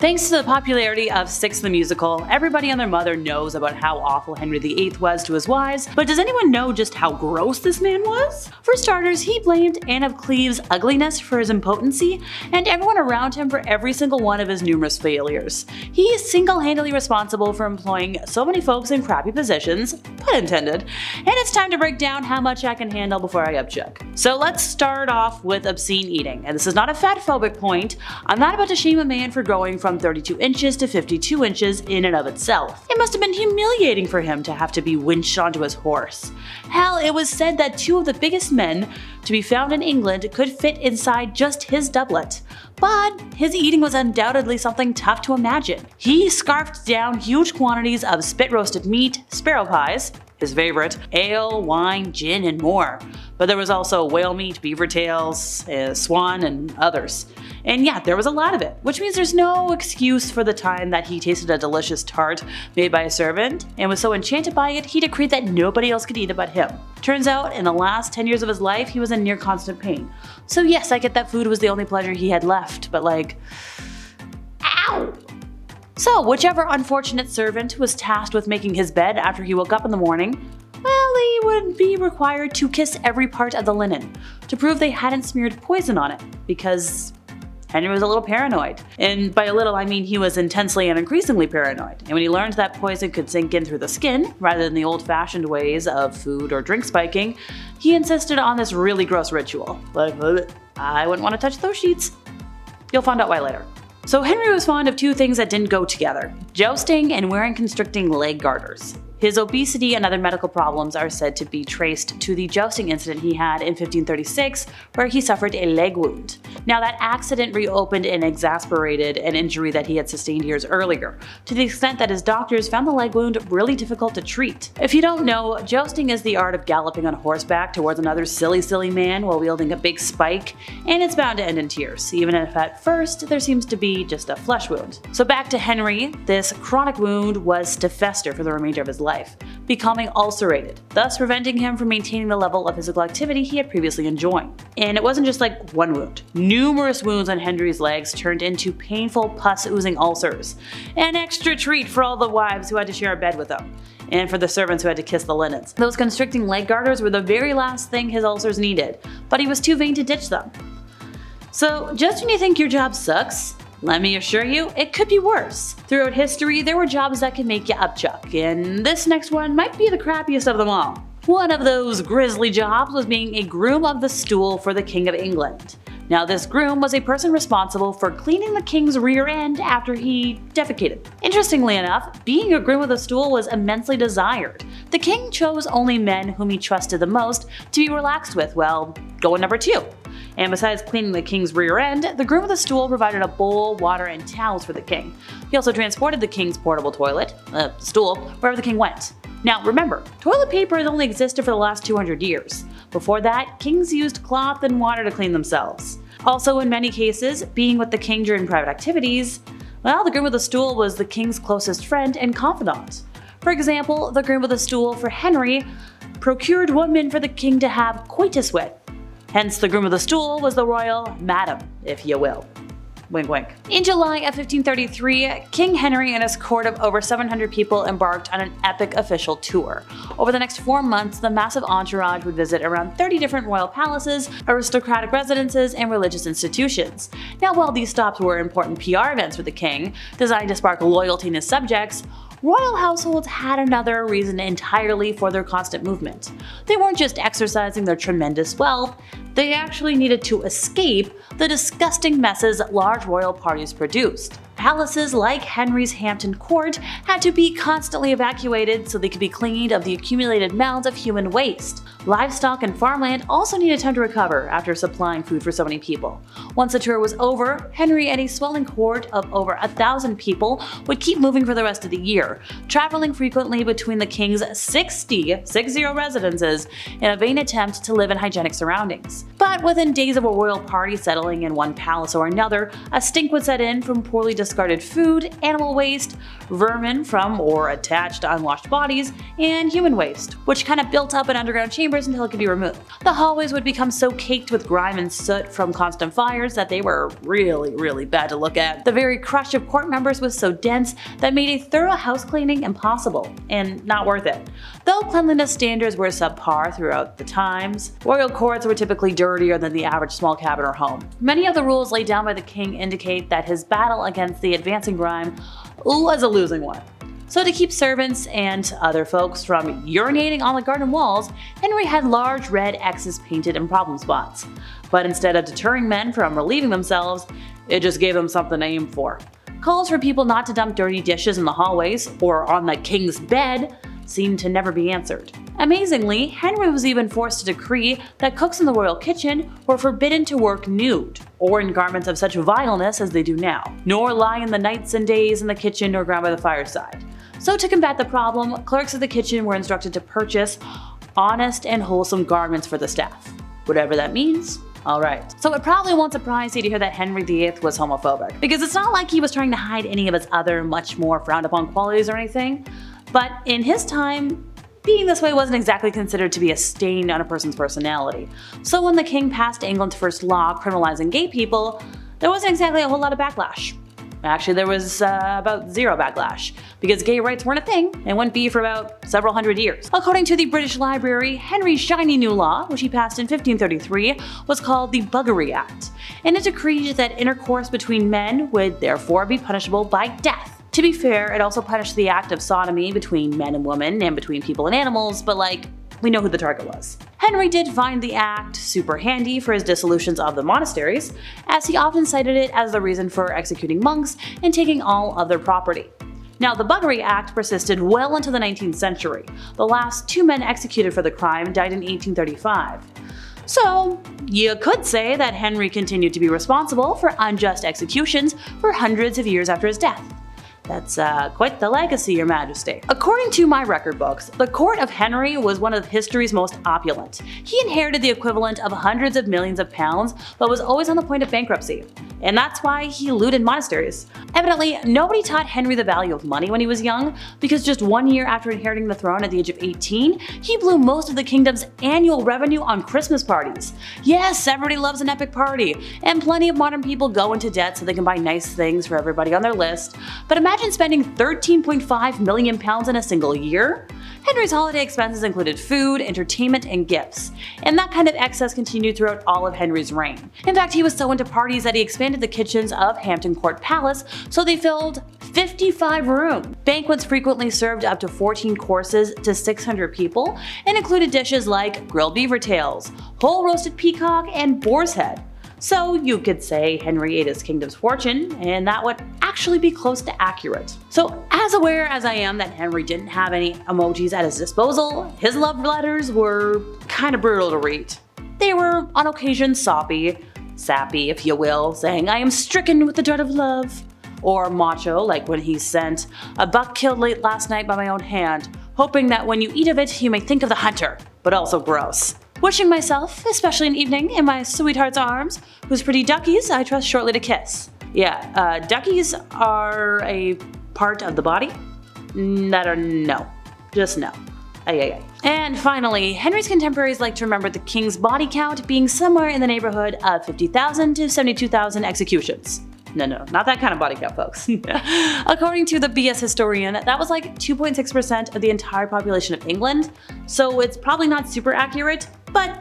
Thanks to the popularity of Six the Musical, everybody and their mother knows about how awful Henry VIII was to his wives, but does anyone know just how gross this man was? For starters, he blamed Anne of Cleves' ugliness for his impotency, and everyone around him for every single one of his numerous failures. He is single-handedly responsible for employing so many folks in crappy positions, pun intended, and it's time to break down how much I can handle before I upchuck. So let's start off with obscene eating, and this is not a fatphobic point. I'm not about to shame a man for growing from 32 inches to 52 inches in and of itself. It must have been humiliating for him to have to be winched onto his horse. Hell, it was said that two of the biggest men to be found in England could fit inside just his doublet. But his eating was undoubtedly something tough to imagine. He scarfed down huge quantities of spit-roasted meat, sparrow pies, his favorite, ale, wine, gin, and more. But there was also whale meat, beaver tails, swan, and others. And yeah, there was a lot of it, which means there's no excuse for the time that he tasted a delicious tart made by a servant and was so enchanted by it he decreed that nobody else could eat it but him. Turns out, in the last 10 years of his life, he was in near constant pain. So yes, I get that food was the only pleasure he had left, but like, ow! So whichever unfortunate servant was tasked with making his bed after he woke up in the morning, well, he would be required to kiss every part of the linen to prove they hadn't smeared poison on it, because Henry was a little paranoid. And by a little, I mean he was intensely and increasingly paranoid. And when he learned that poison could sink in through the skin, rather than the old-fashioned ways of food or drink spiking, he insisted on this really gross ritual. Like, I wouldn't want to touch those sheets. You'll find out why later. So Henry was fond of two things that didn't go together: jousting and wearing constricting leg garters. His obesity and other medical problems are said to be traced to the jousting incident he had in 1536, where he suffered a leg wound. Now that accident reopened and exasperated an injury that he had sustained years earlier, to the extent that his doctors found the leg wound really difficult to treat. If you don't know, jousting is the art of galloping on horseback towards another silly man while wielding a big spike, and it's bound to end in tears, even if at first there seems to be just a flesh wound. So back to Henry, this chronic wound was to fester for the remainder of his life, becoming ulcerated, thus preventing him from maintaining the level of physical activity he had previously enjoyed. And it wasn't just like one wound. Numerous wounds on Henry's legs turned into painful pus-oozing ulcers, an extra treat for all the wives who had to share a bed with him, and for the servants who had to kiss the linens. Those constricting leg garters were the very last thing his ulcers needed, but he was too vain to ditch them. So just when you think your job sucks, let me assure you, it could be worse. Throughout history, there were jobs that could make you upchuck, and this next one might be the crappiest of them all. One of those grisly jobs was being a groom of the stool for the King of England. Now this groom was a person responsible for cleaning the king's rear end after he defecated. Interestingly enough, being a groom of the stool was immensely desired. The king chose only men whom he trusted the most to be relaxed with, well, going number 2. And besides cleaning the king's rear end, the groom of the stool provided a bowl, water, and towels for the king. He also transported the king's portable toilet, stool, wherever the king went. Now remember, toilet paper has only existed for the last 200 years. Before that, kings used cloth and water to clean themselves. Also, in many cases, being with the king during private activities, well, the groom of the stool was the king's closest friend and confidant. For example, the groom of the stool for Henry procured women for the king to have coitus with. Hence, the groom of the stool was the royal madam, if you will. Wink wink. In July of 1533, King Henry and his court of over 700 people embarked on an epic official tour. Over the next 4 months, the massive entourage would visit around 30 different royal palaces, aristocratic residences, and religious institutions. Now, while these stops were important PR events for the king, designed to spark loyalty in his subjects, royal households had another reason entirely for their constant movement. They weren't just exercising their tremendous wealth, they actually needed to escape the disgusting messes large royal parties produced. Palaces like Henry's Hampton Court had to be constantly evacuated so they could be cleaned of the accumulated mounds of human waste. Livestock and farmland also needed time to recover after supplying food for so many people. Once the tour was over, Henry and a swelling court of over 1,000 people would keep moving for the rest of the year, year, traveling frequently between the king's 60 residences in a vain attempt to live in hygienic surroundings. But within days of a royal party settling in one palace or another, a stink would set in from poorly discarded food, animal waste, vermin from or attached to unwashed bodies, and human waste, which kind of built up in underground chambers until it could be removed. The hallways would become so caked with grime and soot from constant fires that they were really bad to look at. The very crush of court members was so dense that made a thorough house cleaning impossible, and not worth it. Though cleanliness standards were subpar throughout the times, royal courts were typically dirtier than the average small cabin or home. Many of the rules laid down by the king indicate that his battle against the advancing grime was a losing one. So to keep servants and other folks from urinating on the garden walls, Henry had large red X's painted in problem spots. But instead of deterring men from relieving themselves, it just gave them something to aim for. Calls for people not to dump dirty dishes in the hallways or on the king's bed seemed to never be answered. Amazingly, Henry was even forced to decree that cooks in the royal kitchen were forbidden to work nude, or in garments of such vileness as they do now, nor lie in the nights and days in the kitchen or ground by the fireside. So to combat the problem, clerks of the kitchen were instructed to purchase honest and wholesome garments for the staff. Whatever that means. Alright, so it probably won't surprise you to hear that Henry VIII was homophobic, because it's not like he was trying to hide any of his other much more frowned upon qualities or anything, but in his time, being this way wasn't exactly considered to be a stain on a person's personality. So when the king passed England's first law criminalizing gay people, there wasn't exactly a whole lot of backlash. Actually, there was about zero backlash, because gay rights weren't a thing and wouldn't be for about several hundred years. According to the British Library, Henry's shiny new law, which he passed in 1533, was called the Buggery Act, and it decreed that intercourse between men would therefore be punishable by death. To be fair, it also punished the act of sodomy between men and women and between people and animals, but we know who the target was. Henry did find the act super handy for his dissolutions of the monasteries, as he often cited it as the reason for executing monks and taking all other property. Now, the Buggery Act persisted well into the 19th century. The last 2 men executed for the crime died in 1835. So, you could say that Henry continued to be responsible for unjust executions for hundreds of years after his death. That's quite the legacy, Your Majesty. According to my record books, the court of Henry was one of history's most opulent. He inherited the equivalent of hundreds of millions of pounds, but was always on the point of bankruptcy. And that's why he looted monasteries. Evidently, nobody taught Henry the value of money when he was young, because just 1 year after inheriting the throne at the age of 18, he blew most of the kingdom's annual revenue on Christmas parties. Yes, everybody loves an epic party, and plenty of modern people go into debt so they can buy nice things for everybody on their list. But imagine spending £13.5 million in a single year? Henry's holiday expenses included food, entertainment, and gifts, and that kind of excess continued throughout all of Henry's reign. In fact, he was so into parties that he expanded the kitchens of Hampton Court Palace so they filled 55 rooms. Banquets frequently served up to 14 courses to 600 people and included dishes like grilled beaver tails, whole roasted peacock, and boar's head. So you could say Henry ate his kingdom's fortune, and that would actually be close to accurate. So as aware as I am that Henry didn't have any emojis at his disposal, his love letters were kind of brutal to read. They were on occasion sappy, if you will, saying, "I am stricken with the dread of love," or macho, like when he sent, "A buck killed late last night by my own hand, hoping that when you eat of it you may think of the hunter," but also gross. Wishing myself, especially an evening, in my sweetheart's arms, whose pretty duckies I trust shortly to kiss. Yeah, duckies are a part of the body? No. Just no. Ay. And finally, Henry's contemporaries like to remember the king's body count being somewhere in the neighborhood of 50,000 to 72,000 executions. No, not that kind of body count, folks. According to the BS historian, that was like 2.6% of the entire population of England, so it's probably not super accurate, but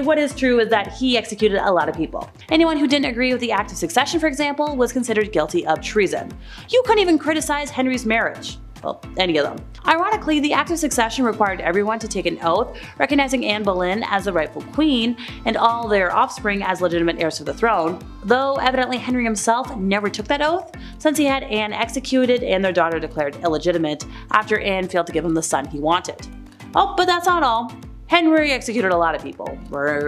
what is true is that he executed a lot of people. Anyone who didn't agree with the Act of Succession, for example, was considered guilty of treason. You couldn't even criticize Henry's marriage. Well, any of them. Ironically, the Act of Succession required everyone to take an oath recognizing Anne Boleyn as the rightful queen and all their offspring as legitimate heirs to the throne, though evidently Henry himself never took that oath since he had Anne executed and their daughter declared illegitimate after Anne failed to give him the son he wanted. Oh, but that's not all. Henry executed a lot of people,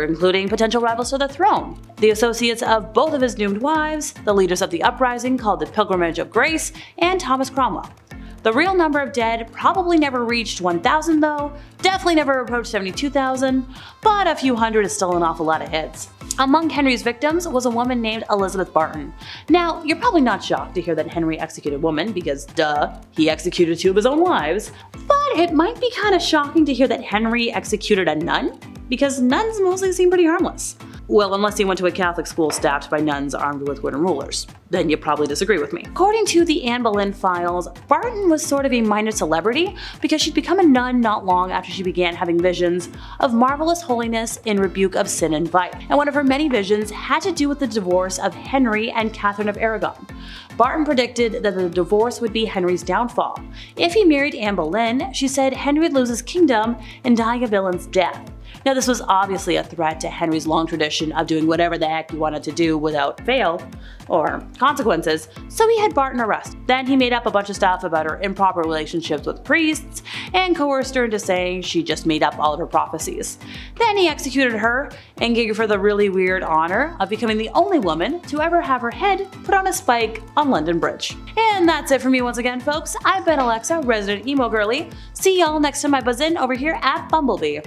including potential rivals to the throne, the associates of both of his doomed wives, the leaders of the uprising called the Pilgrimage of Grace, and Thomas Cromwell. The real number of dead probably never reached 1,000 though, definitely never approached 72,000, but a few hundred is still an awful lot of heads. Among Henry's victims was a woman named Elizabeth Barton. Now, you're probably not shocked to hear that Henry executed women because, duh, he executed 2 of his own wives. But it might be kind of shocking to hear that Henry executed a nun, because nuns mostly seem pretty harmless. Well, unless he went to a Catholic school staffed by nuns armed with wooden rulers. Then you probably disagree with me. According to the Anne Boleyn files, Barton was sort of a minor celebrity because she'd become a nun not long after she began having visions of marvelous holiness in rebuke of sin and vice. And one of her many visions had to do with the divorce of Henry and Catherine of Aragon. Barton predicted that the divorce would be Henry's downfall. If he married Anne Boleyn, she said Henry would lose his kingdom and die a villain's death. Now, this was obviously a threat to Henry's long tradition of doing whatever the heck he wanted to do without fail or consequences, so he had Barton arrested. Then he made up a bunch of stuff about her improper relationships with priests and coerced her into saying she just made up all of her prophecies. Then he executed her and gave her the really weird honor of becoming the only woman to ever have her head put on a spike on London Bridge. And that's it for me once again, folks. I've been Alexa, resident emo girly. See y'all next time I buzz in over here at Bumblebee.